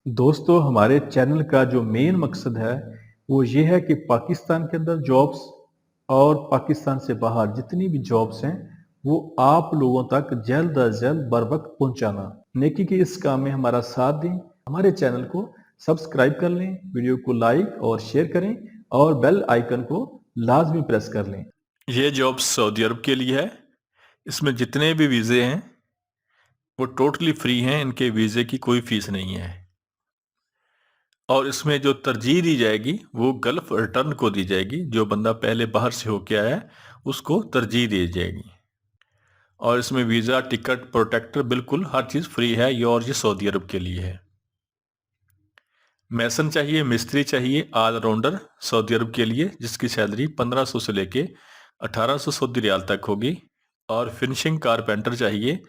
दोस्तों, हमारे चैनल का जो मेन मकसद है वो ये है कि पाकिस्तान के अंदर जॉब्स और पाकिस्तान से बाहर जितनी भी जॉब्स हैं वो आप लोगों तक जल्द अज जल्द बर वक्त पहुंचाना। नेकी के इस काम में हमारा साथ दें, हमारे चैनल को सब्सक्राइब कर लें, वीडियो को लाइक और शेयर करें और बेल आइकन को लाजमी प्रेस कर लें। ये जॉब सऊदी अरब के लिए है। इसमें जितने भी वीज़े हैं वो टोटली फ्री हैं, इनके वीज़े की कोई फीस नहीं है। और इसमें जो तरजीह दी जाएगी वो गल्फ रिटर्न को दी जाएगी। जो बंदा पहले बाहर से होके आया है उसको तरजीह दी जाएगी। और इसमें वीज़ा, टिकट, प्रोटेक्टर बिल्कुल हर चीज़ फ्री है। ये सऊदी अरब के लिए है। मैसन चाहिए, मिस्त्री चाहिए, ऑलराउंडर सऊदी अरब के लिए, जिसकी सैलरी 1500 से लेके 1800 सऊदी रियाल तक होगी। और फिनिशिंग कारपेंटर चाहिए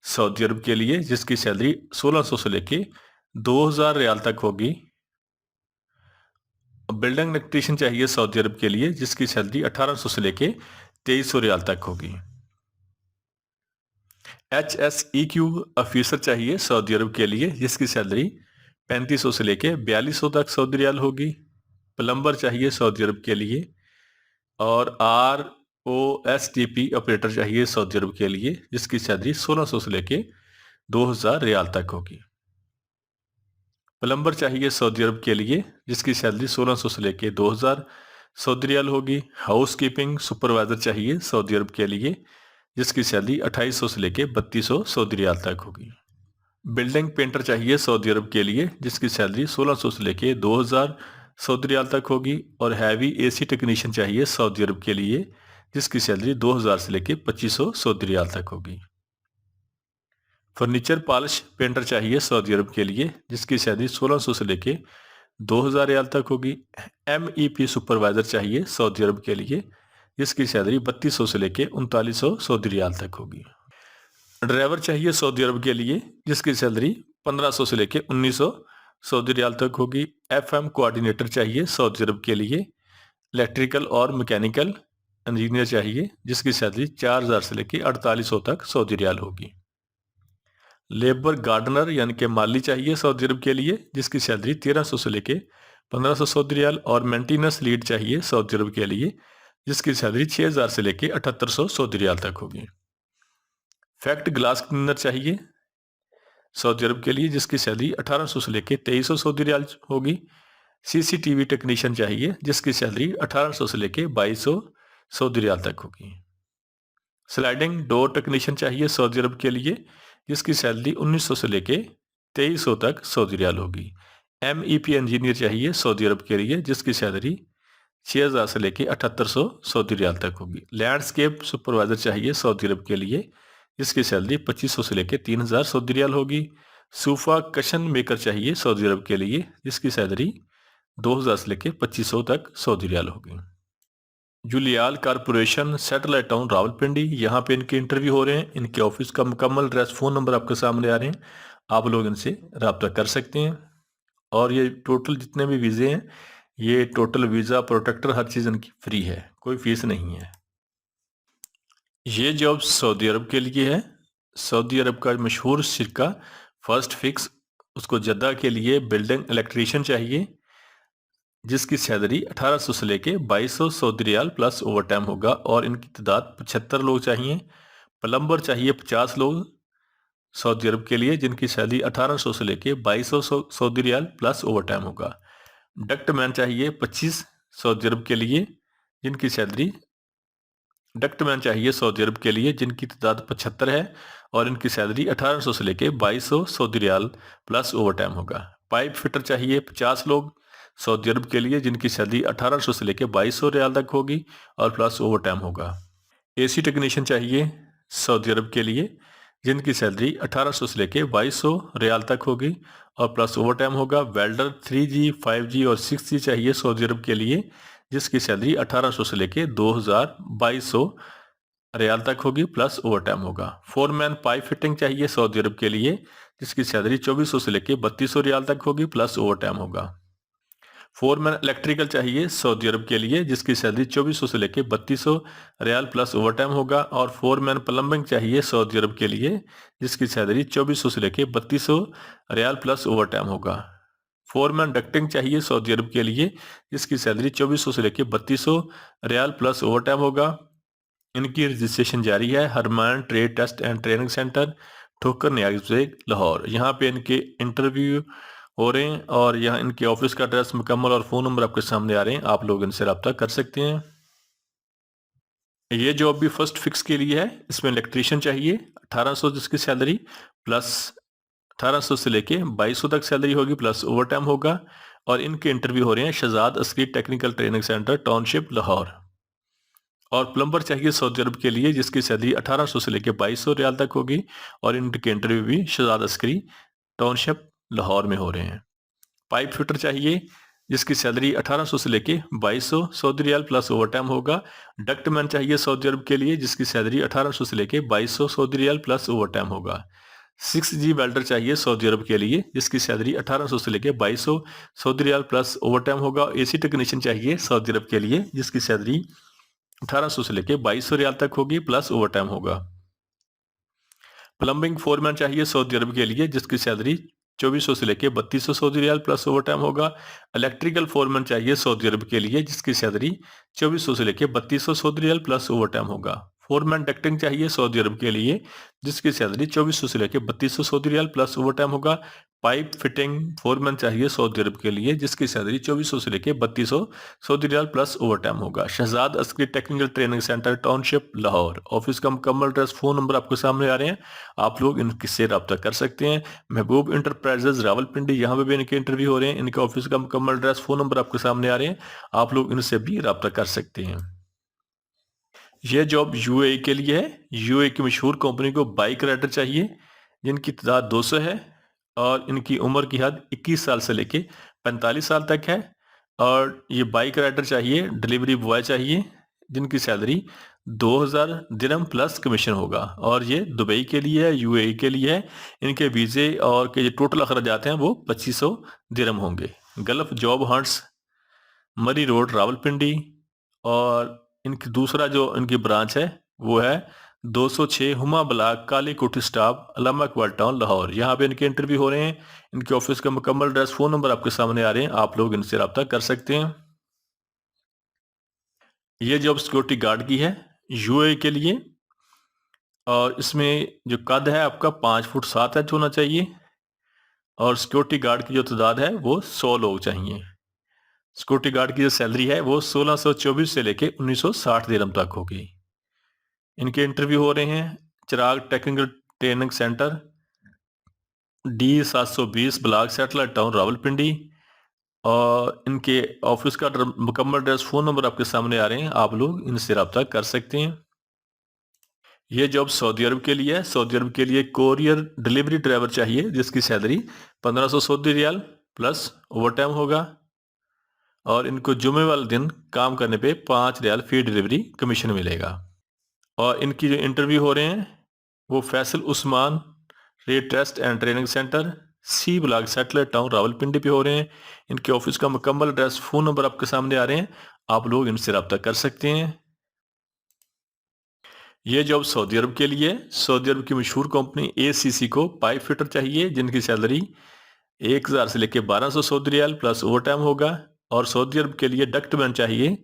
सऊदी अरब के लिए, जिसकी सैलरी 1600 से लेके 2000 रियाल तक होगी। बिल्डिंग इलेक्ट्रीशियन चाहिए सऊदी अरब के लिए, जिसकी सैलरी 1800 से लेके 2300 रियाल तक होगी। HSEQ ऑफिसर चाहिए सऊदी अरब के लिए, जिसकी सैलरी 3500 से लेके 4200 तक सऊदी रियाल होगी। प्लम्बर चाहिए सऊदी अरब के लिए। और ROSTP ऑपरेटर चाहिए सऊदी अरब के लिए, जिसकी सैलरी 1600 से लेके 2000 रियाल तक होगी। प्लम्बर चाहिए सऊदी अरब के लिए, जिसकी सैलरी 1600 से लेके 2000 सऊदी रियाल होगी। हाउस कीपिंग सुपरवाइजर चाहिए सऊदी अरब के लिए, जिसकी सैलरी 2800 से लेके 3200 सऊदी रियाल तक होगी। बिल्डिंग पेंटर चाहिए सऊदी अरब के लिए, जिसकी सैलरी 1600 से लेके 2000 सऊदी रियाल तक होगी। और हैवी AC टेक्नीशियन चाहिए सऊदी अरब के लिए, जिसकी सैलरी 2000 से लेके 2500 सऊदी रियाल तक होगी। फर्नीचर पॉलिश पेंटर चाहिए सऊदी अरब के लिए, जिसकी सैलरी 1600 से लेके 2000 रियाल तक होगी। MEP सुपरवाइजर चाहिए सऊदी अरब के लिए, जिसकी सैलरी 3200 से लेके 3900 सऊदी रियाल तक होगी। ड्राइवर चाहिए सऊदी अरब के लिए, जिसकी सैलरी 1500 से लेके 1900 सऊदी रियाल तक होगी। FM कोऑर्डिनेटर चाहिए सऊदी अरब के लिए। इलेक्ट्रिकल और मैकेनिकल इंजीनियर चाहिए, जिसकी सैलरी 4000 से लेके 4800 तक सऊदी रियाल होगी। लेबर गार्डनर यानी कि माली चाहिए सऊदी अरब के लिए, जिसकी सैलरी 1300 से लेके 1500 सऊदी रियाल। और मेंटेनेंस लीड चाहिए सऊदी अरब के लिए, जिसकी सैलरी 6000 से लेके 7800 सऊदी रियाल तक होगी। फैक्ट ग्लास क्लीनर चाहिए सऊदी अरब के लिए, जिसकी सैलरी 1800 से लेके 2300 सऊदी रियाल होगी। CCTV टेक्नीशियन चाहिए, जिसकी सैलरी 1800 से लेके 2200 सऊदी रियाल तक होगी। स्लाइडिंग डोर टेक्नीशियन चाहिए सऊदी अरब के लिए, जिसकी सैलरी 1900 से लेके 2300 तक सऊदी रियाल होगी। MEP इंजीनियर चाहिए सऊदी अरब के लिए, जिसकी सैलरी 6000 से लेके 7800 सऊदी रियाल तक होगी। लैंडस्केप सुपरवाइजर चाहिए सऊदी अरब के लिए, जिसकी सैलरी 2500 से लेके 3000 सऊदी रियाल होगी। सोफा कशन मेकर चाहिए सऊदी अरब के लिए, जिसकी सैलरी 2000 से लेके 2500 तक सऊदी रियाल होगी। जुलियाल कारपोरेशन सैटेलाइट टाउन रावलपिंडी, यहाँ पे इनके इंटरव्यू हो रहे हैं। इनके ऑफिस का मुकम्मल एड्रेस, फ़ोन नंबर आपके सामने आ रहे हैं। आप लोग इनसे रब्ता कर सकते हैं। और ये टोटल जितने भी वीज़े हैं, ये टोटल वीज़ा, प्रोटेक्टर, हर चीज़ इनकी फ्री है, कोई फीस नहीं है। ये जॉब सऊदी अरब के लिए है। सऊदी अरब का मशहूर शिरका फर्स्ट फिक्स, उसको जद्दा के लिए बिल्डिंग इलेक्ट्रीशियन चाहिए, जिसकी सैलरी 1800 से लेके 2200 Saudi riyal plus over time होगा। और इनकी तादाद 75 लोग चाहिए। प्लम्बर चाहिए 50 लोग सऊदी अरब के लिए, जिनकी सैलरी 1800 से लेके 2200 Saudi riyal plus over time होगा। डक्ट मैन चाहिए 25 सऊदी अरब के लिए, जिनकी सैलरी डक्टमैन चाहिए सऊदी अरब के लिए, जिनकी तादाद 75 है। और इनकी सैलरी 1800 से लेके 2200 Saudi riyal plus over time होगा। पाइप फिटर चाहिए 50 लोग सऊदी अरब के लिए, जिनकी सैलरी 1800 से लेके 2200 रियाल तक होगी और प्लस ओवर टाइम होगा। AC टेक्नीशियन चाहिए सऊदी अरब के लिए, जिनकी सैलरी 1800 से लेके 2200 रियाल तक होगी और प्लस ओवर टाइम होगा। वेल्डर 3G, 5G और 6G चाहिए सऊदी अरब के लिए, जिसकी सैलरी 1800 से लेके 2200 रियाल तक होगी प्लस ओवर टाइम होगा। फोरमैन पाइप फिटिंग चाहिए सऊदी अरब के लिए, जिसकी सैलरी 2400 से लेके 3200 रियाल तक होगी प्लस ओवर टाइम होगा। फोरमैन इलेक्ट्रिकल चाहिए सऊदी अरब के लिए, जिसकी सैलरी 2400 से लेके 3200 रियाल प्लस ओवर टाइम होगा। और फोरमैन प्लम्बिंग चाहिए सऊदी अरब के लिए, जिसकी सैलरी 2400 से लेके 3200 रियाल प्लस ओवर टाइम होगा। फोरमैन डक्टिंग चाहिए सऊदी अरब के लिए, जिसकी सैलरी 2400 से लेकर 3200 रियाल प्लस ओवर टाइम होगा। इनकी रजिस्ट्रेशन जारी है। Harman trade test and training centre, Thokar न्याय लाहौर। यहाँ पे इनके इंटरव्यू हो रहे हैं और यहाँ इनके ऑफिस का एड्रेस मुकम्मल और फ़ोन नंबर आपके सामने आ रहे हैं, आप लोग इनसे रब्ता कर सकते हैं। ये जॉब भी फर्स्ट फिक्स के लिए है। इसमें इलेक्ट्रीशियन चाहिए 1800 जिसकी सैलरी प्लस 1800 से लेके 2200 तक सैलरी होगी प्लस ओवर टाइम होगा। और इनके इंटरव्यू हो रहे हैं Shahzad Askari technical training centre township Lahore. और प्लम्बर चाहिए सऊदी अरब के लिए जिसकी सैलरी 1800 से लेकर 2200 रियाल तक होगी और इनके इंटरव्यू भी शहजाद अस्करी टाउनशिप लाहौर में हो रहे हैं। पाइप फिटर चाहिए जिसकी सैलरी 1800 से लेके 2200 Saudi riyal plus over time होगा। डक्टमैन चाहिए सऊदी अरब के लिए जिसकी सैलरी 1800 से लेके 2200 Saudi riyal plus over time होगा। 6G वेल्डर चाहिए सऊदी अरब के लिए जिसकी सैलरी 1800 से लेके 2200 Saudi riyal plus over time होगा। AC टेक्नीशियन चाहिए सऊदी अरब के लिए जिसकी सैलरी 1800 से लेके 2200 रियाल तक होगी प्लस ओवर टाइम होगा। प्लम्बिंग फोरमैन चाहिए सऊदी अरब के लिए जिसकी सैलरी 2400 से लेके 3200 Saudi riyal plus over time होगा। इलेक्ट्रिकल फोरमैन चाहिए सऊदी अरब के लिए जिसकी सैलरी 2400 से लेके 3200 Saudi riyal plus over time होगा। फोरमैन डक्टिंग चाहिए सऊदी अरब के लिए जिसकी सैलरी 2400 से लेके 3200 Saudi riyal plus over time होगा। पाइप फिटिंग फोरमैन चाहिए सऊदी अरब के लिए जिसकी सैलरी 2400 से लेके 3200 Saudi riyal plus over time होगा। Shahzad Askari technical training centre township Lahore. Office का मुकम्मल एड्रेस फ़ोन नंबर आपके सामने आ रहे हैं, आप लोग इनसे रब्ता कर सकते हैं। महबूब इंटरप्राइजेज रावलपिंडी, यहाँ पे भी इनके इंटरव्यू हो रहे हैं। इनके ऑफिस का मुकम्मल एड्रेस फ़ोन नंबर आपके सामने आ रहे हैं, आप लोग इनसे भी रब्ता कर सकते हैं। यह जॉब UAE के लिए है। UAE की मशहूर कंपनी को बाइक राइडर चाहिए जिनकी तादाद 200 है और इनकी उम्र की हद 21 साल से लेके 45 साल तक है। और ये बाइक राइडर चाहिए, डिलीवरी बॉय चाहिए जिनकी सैलरी 2000 दिरहम प्लस कमीशन होगा। और ये दुबई के लिए है, UAE के लिए है। इनके वीज़े और के जो टोटल अखराजात हैं वो 2500 दिरहम होंगे। गल्फ जॉब हंट्स, मरी रोड रावलपिंडी। और इनकी दूसरा जो इनकी ब्रांच है वो है 206 हुमा ब्लाक काली कोठी स्टाफ अलामा इकबाल टाउन लाहौर। यहाँ पे इनके इंटरव्यू हो रहे हैं। इनके ऑफिस का मुकम्मल एड्रेस फ़ोन नंबर आपके सामने आ रहे हैं, आप लोग इनसे रब्ता कर सकते हैं। ये जॉब सिक्योरिटी गार्ड की है UAE के लिए और इसमें जो कद है आपका 5 फुट 7 इंच होना चाहिए और सिक्योरिटी गार्ड की जो तादाद है वो 100 लोग चाहिए। सिक्योरिटी गार्ड की जो सैलरी है वो 1624 से लेके 1960 दिरहम तक होगी। इनके इंटरव्यू हो रहे हैं Chiragh technical training centre D720 block satellite town Rawalpindi. और इनके ऑफिस का मुकम्मल एड्रेस फ़ोन नंबर आपके सामने आ रहे हैं, आप लोग इनसे रब्ता कर सकते हैं। ये जॉब सऊदी अरब के लिए है। सऊदी अरब के लिए कोरियर डिलीवरी ड्राइवर चाहिए जिसकी salary 1500 Saudi riyal plus over time होगा। और इनको जुमे वाले दिन काम करने पे 5 रियाल फी डिलीवरी कमीशन मिलेगा। और इनकी जो इंटरव्यू हो रहे हैं वो Faisal Usman trade test and training centre C block satellite town Rawalpindi पे हो रहे हैं। इनके ऑफिस का मुकम्मल एड्रेस फ़ोन नंबर आपके सामने आ रहे हैं, आप लोग इनसे रब्ता कर सकते हैं। ये जॉब सऊदी अरब के लिए है। सऊदी अरब की मशहूर कंपनी ACC को पाइप फिटर चाहिए जिनकी सैलरी 1000 से लेकर 1200 Saudi riyal plus over time होगा। और सऊदी अरब के लिए डक्टमैन चाहिए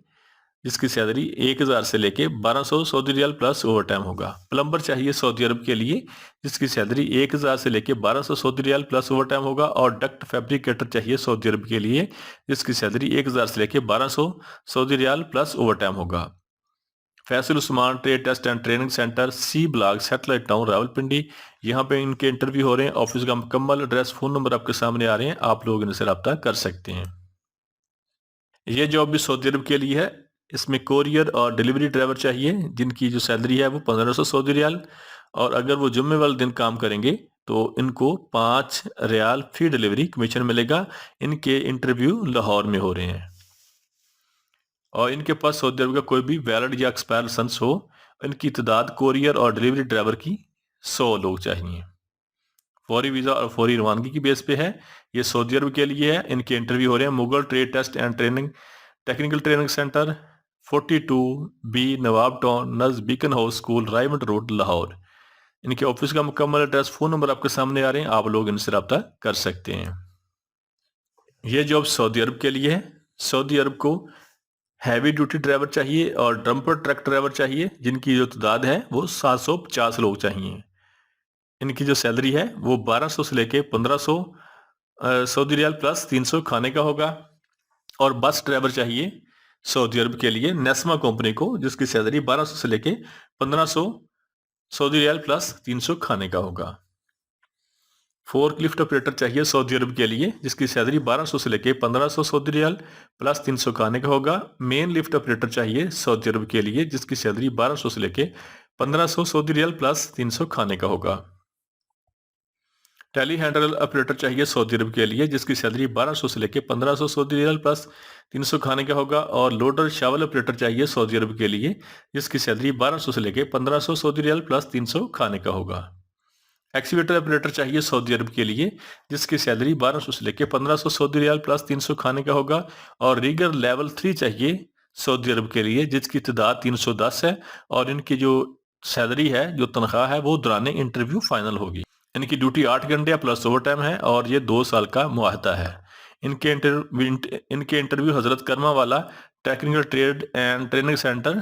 जिसकी सैलरी 1000 से लेके 1200 Saudi riyal plus over time होगा। प्लम्बर चाहिए सऊदी अरब के लिए जिसकी सैलरी 1000 से लेके 1200 Saudi riyal plus over time होगा। और डक्ट फैब्रिकेटर चाहिए सऊदी अरब के लिए जिसकी सैलरी 1000 से लेके 1200 Saudi riyal plus over time होगा। Faisal Usman trade test and training centre C block satellite town Rawalpindi, यहाँ पे इनके इंटरव्यू हो रहे हैं। ऑफिस का मुकम्मल एड्रेस फ़ोन नंबर आपके सामने आ रहे हैं, आप लोग इनसे रब्ता कर सकते हैं। ये जॉब भी सऊदी अरब के लिए है। इसमें कोरियर और डिलीवरी ड्राइवर चाहिए जिनकी जो सैलरी है वो 1500 सऊदी रियाल। और अगर वो जुम्मे वाले दिन काम करेंगे तो इनको 5 रियाल फी डिलीवरी कमीशन मिलेगा। इनके इंटरव्यू लाहौर में हो रहे हैं और इनके पास सऊदी अरब का कोई भी वैलिड या एक्सपायर लाइसेंस हो। इनकी तादाद कोरियर और डिलीवरी ड्राइवर की 100 लोग चाहिए। फौरी वीज़ा और फौरी रवानगी की बेस पे है। ये सऊदी अरब के लिए है। इनके इंटरव्यू हो रहे हैं Mughal trade test and training technical training centre 42B Nawab town नज़ Beaconhouse school Raymond road Lahore. इनके ऑफिस का मुकम्मल एड्रेस फ़ोन नंबर आपके सामने आ रहे हैं, आप लोग इनसे रब्ता कर सकते हैं। ये जॉब सऊदी अरब के लिए है। सऊदी अरब को हैवी ड्यूटी ड्राइवर चाहिए और डंपर ट्रक ड्राइवर चाहिए, जिनकी जो तादाद है वो 750 लोग चाहिए। इनकी जो सैलरी है वो 1200 से लेके 1500 सऊदी रियाल प्लस 300 खाने का होगा। और बस ड्राइवर चाहिए सऊदी अरब के लिए नेस्मा कंपनी को, जिसकी सैलरी 1200 से लेके 1500 सऊदी रियाल प्लस 300 खाने का होगा। फोर्कलिफ्ट ऑपरेटर चाहिए सऊदी अरब के लिए, जिसकी सैलरी 1200 से लेके 1500 सऊदी रियाल प्लस 300 खाने का होगा। मेन लिफ्ट ऑपरेटर चाहिए सऊदी अरब के लिए, जिसकी सैलरी 1200 से लेके 1500 सऊदी रियाल प्लस 300 खाने का होगा। टेली हैंडल ऑपरेटर चाहिए सऊदी अरब के लिए, जिसकी सैलरी 1200 से लेके 1500 सऊदी रियाल प्लस 300 खाने का होगा। और लोडर शावल ऑपरेटर चाहिए सऊदी अरब के लिए, जिसकी सैलरी 1200 से लेके 1500 सऊदी रियाल प्लस 300 खाने का होगा। एक्सीवेटर ऑपरेटर चाहिए सऊदी अरब के लिए, जिसकी सैलरी 1200 से लेके 1500 सऊदी रियाल प्लस 300 खाने का होगा। और रिगर लेवल 3 चाहिए सऊदी अरब के लिए, जिसकी तादाद 310 है और इनकी जो सैलरी है, जो तनख्वाह है, वो दौरान इंटरव्यू फाइनल होगी। इनकी ड्यूटी 8 घंटे प्लस ओवर टाइम है और ये 2 साल का मुआहदा है। इनके इंटरव्यू हजरत करमा वाला technical trade and training centre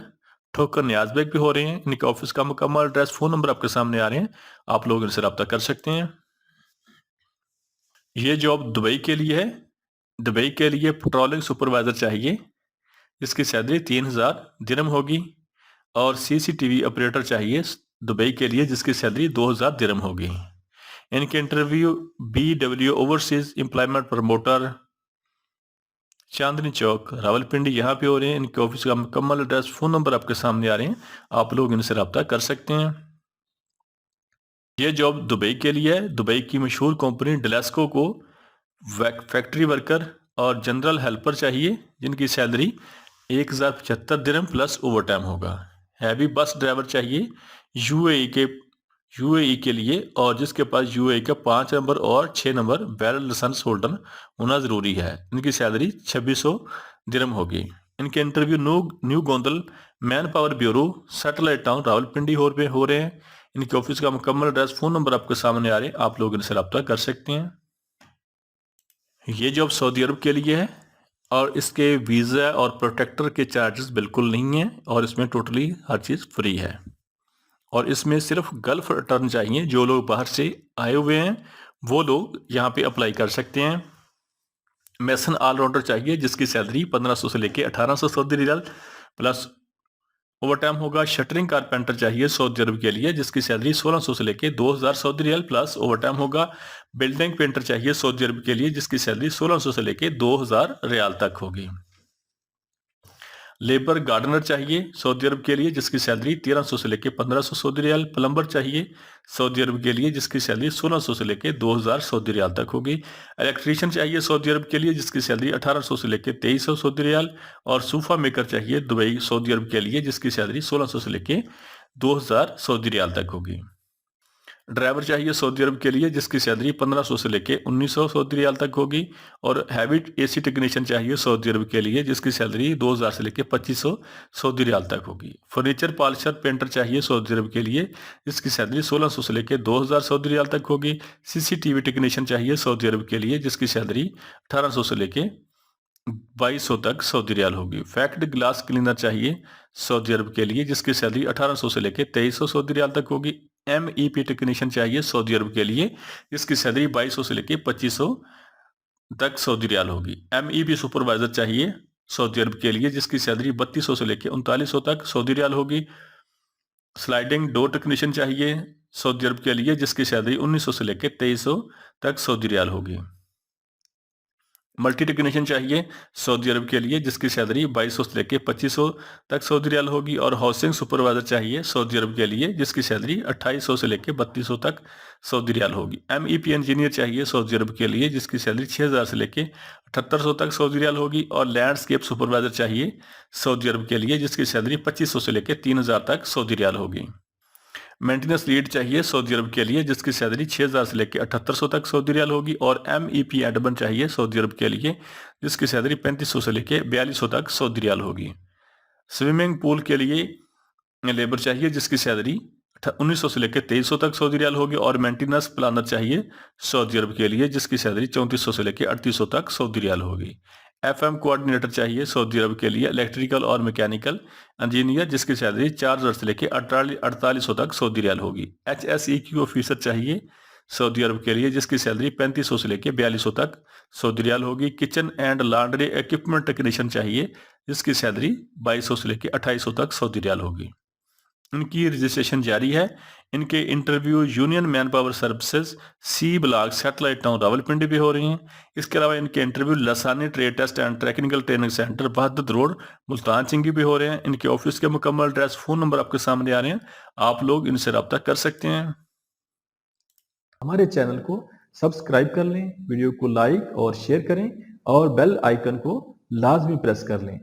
ठोकर न्याज बेग पे हो रहे हैं। इनके ऑफिस का मुकम्मल एड्रेस, फोन नंबर आपके सामने आ रहे हैं, आप लोग इनसे रब्ता कर सकते हैं। ये जॉब दुबई के लिए है। दुबई के लिए पेट्रोलिंग सुपरवाइजर चाहिए, जिसकी सैलरी 3000 दिरहम होगी। और सीसीटीवी ऑपरेटर चाहिए दुबई के लिए, जिसकी सैलरी 2000 दिरहम होगी। इनके interview BW overseas employment promoter Chandni Chowk Rawalpindi यहाँ पे हो रहे हैं। इनके ऑफिस का मुकम्मल एड्रेस, फोन नंबर आपके सामने आ रहे हैं, आप लोग इनसे रब्ता कर सकते हैं। ये जॉब दुबई के लिए है। दुबई की मशहूर कंपनी डेलेस्को को फैक्ट्री वर्कर और जनरल हेल्पर चाहिए, जिनकी सैलरी 1075 दिरहम प्लस ओवर टाइम होगा। हैवी बस ड्राइवर चाहिए यूएई के लिए, और जिसके पास यूएई का 5 नंबर और 6 नंबर वैलिड लाइसेंस होल्डर होना जरूरी है। इनकी सैलरी 2600 दिरहम होगी। इनके interview new Gondal man power bureau satellite town Rawalpindi हो रहे हैं। इनके ऑफिस का मुकम्मल एड्रेस, फोन नंबर आपके सामने आ रहे हैं, आप लोग इनसे रब्ता कर सकते हैं। ये जॉब सऊदी अरब के लिए है और इसके वीज़ा और प्रोटेक्टर के चार्जेस बिल्कुल नहीं हैं और इसमें टोटली हर चीज़ फ्री है। और इसमें सिर्फ गल्फ रिटर्न चाहिए। जो लोग बाहर से आए हुए हैं वो लोग यहाँ पे अप्लाई कर सकते हैं। मैसन ऑलराउंडर चाहिए, जिसकी सैलरी 1500 से लेके 1800 Saudi riyal plus over time होगा। शटरिंग कारपेंटर चाहिए सऊदी अरब के लिए, जिसकी सैलरी 1600 से लेके 2000 Saudi riyal plus over time होगा। बिल्डिंग पेंटर चाहिए सऊदी अरब के लिए, जिसकी सैलरी 1600 से लेके 2000 रियाल तक होगी। लेबर गार्डनर चाहिए सऊदी अरब के लिए, जिसकी सैलरी 1300 से लेके 1500 सऊदी रियाल। प्लम्बर चाहिए सऊदी अरब के लिए, जिसकी सैलरी 1600 से लेके 2000 सऊदी रियाल तक होगी। इलेक्ट्रीशियन चाहिए सऊदी अरब के लिए, जिसकी सैलरी 1800 से लेके 2300 सऊदी रियाल। और सोफा मेकर चाहिए दुबई सऊदी अरब के लिए, जिसकी सैलरी 1600 से लेके 2000 सऊदी रियाल तक होगी। ड्राइवर चाहिए सऊदी अरब के लिए, जिसकी सैलरी 1500 से लेके 1900 सऊदी रियाल तक होगी। और हैवी एसी टेक्नीशियन चाहिए सऊदी अरब के लिए, जिसकी सैलरी 2000 से लेके 2500 सऊदी रियाल तक होगी। फर्नीचर पॉलिशर पेंटर चाहिए सऊदी अरब के लिए, जिसकी सैलरी 1600 से लेके 2000 सऊदी रियाल तक होगी। सीसीटीवी टेक्नीशियन चाहिए सऊदी अरब के लिए, जिसकी सैलरी 1800 से लेके 2200 तक सऊदी रियाल होगी। फैक्ट ग्लास क्लीनर चाहिए सऊदी अरब के लिए, जिसकी सैलरी 1800 से लेके 2300 सऊदी रियाल तक होगी। MEP टेक्नीशियन चाहिए सऊदी अरब के लिए, जिसकी सैलरी 2200 से लेके 2500 तक सऊदी रियाल होगी। MEP सुपरवाइजर चाहिए सऊदी अरब के लिए, जिसकी सैलरी 3200 से लेके 3900 तक सऊदी रियाल होगी। स्लाइडिंग डोर टेक्नीशियन चाहिए सऊदी अरब के लिए, जिसकी सैलरी 1900 से लेके 2300 तक सऊदी रियाल होगी। मल्टी टेक्नीशियन चाहिए सऊदी अरब के लिए, जिसकी सैलरी 2200 से लेके 2500 तक सऊदी रियाल होगी। और हाउसिंग सुपरवाइजर चाहिए सऊदी अरब के लिए, जिसकी सैलरी 2800 से लेके 3200 तक सऊदी रियाल होगी। MEP इंजीनियर चाहिए सऊदी अरब के लिए, जिसकी सैलरी 6000 से लेके 7800 तक सऊदी रियाल होगी। और लैंडस्केप सुपरवाइजर चाहिए सऊदी अरब के लिए, जिसकी सैलरी 2500 से लेके 3000 तक सऊदी रियाल होगी। मेंटेनेंस लीड चाहिए सऊदी अरब के लिए, जिसकी सैलरी 6000 से लेकर 7800 तक सऊदी रियाल होगी। और MEP एडमन चाहिए सऊदी अरब के लिए, जिसकी सैलरी 3500 से लेकर 4200 तक सऊदी रियाल होगी। स्विमिंग पूल के लिए लेबर चाहिए, जिसकी सैलरी 1900 से लेकर 2300 तक सऊदी रियाल होगी। और मेंटेनेंस प्लानर चाहिए सऊदी अरब के लिए, जिसकी सैलरी 3400 से लेकर 3800 तक सऊदी रियाल होगी। एफएम कोऑर्डिनेटर चाहिए सऊदी अरब के लिए, इलेक्ट्रिकल और मैकेनिकल इंजीनियर, जिसकी सैलरी 4000 से लेकर 4800 तक सऊदी रियाल होगी। HSEQ ऑफिसर चाहिए सऊदी अरब के लिए, जिसकी सैलरी 3500 से लेकर 4200 तक सऊदी रियाल होगी। Kitchen and laundry equipment technician चाहिए, जिसकी सैलरी 2200 से लेकर 2800 तक सऊदी रियाल होगी। इनकी रजिस्ट्रेशन जारी है। इनके interview union man power services C block satellite town Rawalpindi भी हो रही हैं। इसके अलावा इनके interview Lasani trade test and technical training centre Bahadur road Multan Chungi भी हो रहे हैं। इनके ऑफिस के मुकम्मल एड्रेस, फ़ोन नंबर आपके सामने आ रहे हैं, आप लोग इनसे रब्ता कर सकते हैं। हमारे चैनल को सब्सक्राइब कर लें, वीडियो को लाइक और शेयर करें और बेल आइकन को लाजमी प्रेस कर लें।